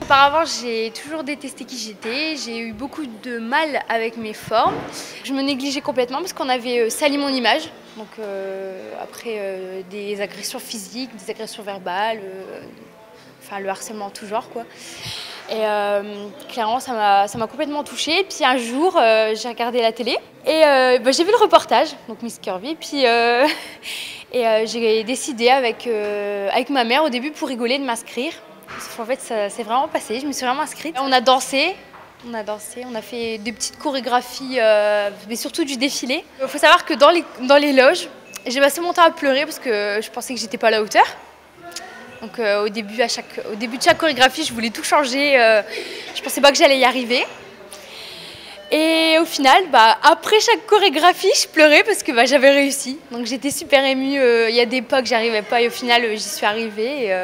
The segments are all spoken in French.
Auparavant, j'ai toujours détesté qui j'étais, j'ai eu beaucoup de mal avec mes formes. Je me négligeais complètement parce qu'on avait sali mon image. Donc après des agressions physiques, des agressions verbales, enfin le harcèlement en tout genre quoi. Et clairement ça m'a complètement touchée. Puis un jour j'ai regardé la télé et j'ai vu le reportage, donc Miss Curvy, puis j'ai décidé avec ma mère au début pour rigoler de m'inscrire. En fait ça s'est vraiment passé, je me suis vraiment inscrite. On a dansé, on a fait des petites chorégraphies, mais surtout du défilé. Il faut savoir que dans les loges, j'ai passé mon temps à pleurer parce que je pensais que j'étais pas à la hauteur. Donc au début de chaque chorégraphie, je voulais tout changer. Je pensais pas que j'allais y arriver. Et au final, après chaque chorégraphie, je pleurais parce que j'avais réussi. Donc j'étais super émue. Il y a des pas que j'arrivais pas et au final, j'y suis arrivée. Et,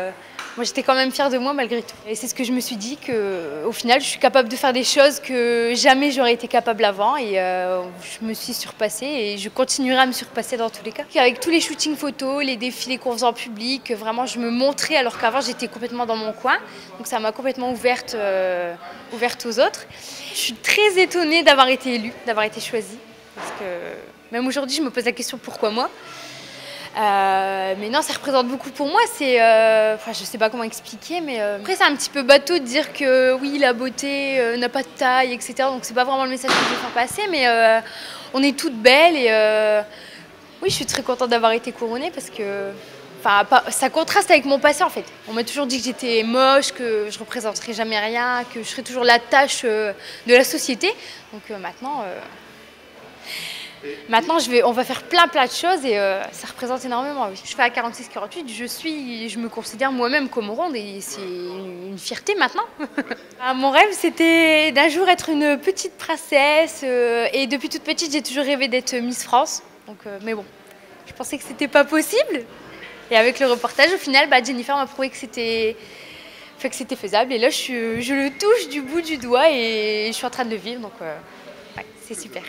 moi, j'étais quand même fière de moi malgré tout. Et c'est ce que je me suis dit, qu'au final, je suis capable de faire des choses que jamais j'aurais été capable avant. Et je me suis surpassée et je continuerai à me surpasser dans tous les cas. Avec tous les shootings photos, les défilés qu'on faisait en public, vraiment, je me montrais alors qu'avant, j'étais complètement dans mon coin. Donc ça m'a complètement ouverte aux autres. Je suis très étonnée d'avoir été élue, d'avoir été choisie. Parce que même aujourd'hui, je me pose la question pourquoi moi. Mais non, ça représente beaucoup pour moi. Je sais pas comment expliquer, mais après c'est un petit peu bateau de dire que oui, la beauté n'a pas de taille, etc. Donc c'est pas vraiment le message que je veux faire passer, mais on est toutes belles et oui, je suis très contente d'avoir été couronnée parce que ça contraste avec mon passé en fait. On m'a toujours dit que j'étais moche, que je représenterais jamais rien, que je serais toujours la tâche de la société. Donc Maintenant, on va faire plein de choses et ça représente énormément. Oui. Je fais à 46-48, je me considère moi-même comme ronde et c'est une fierté maintenant. Mon rêve, c'était d'un jour être une petite princesse et depuis toute petite, j'ai toujours rêvé d'être Miss France. Donc, mais bon, je pensais que c'était pas possible. Et avec le reportage, au final, Jennifer m'a prouvé que c'était faisable. Et là, je le touche du bout du doigt et je suis en train de le vivre. Donc, ouais, c'est super.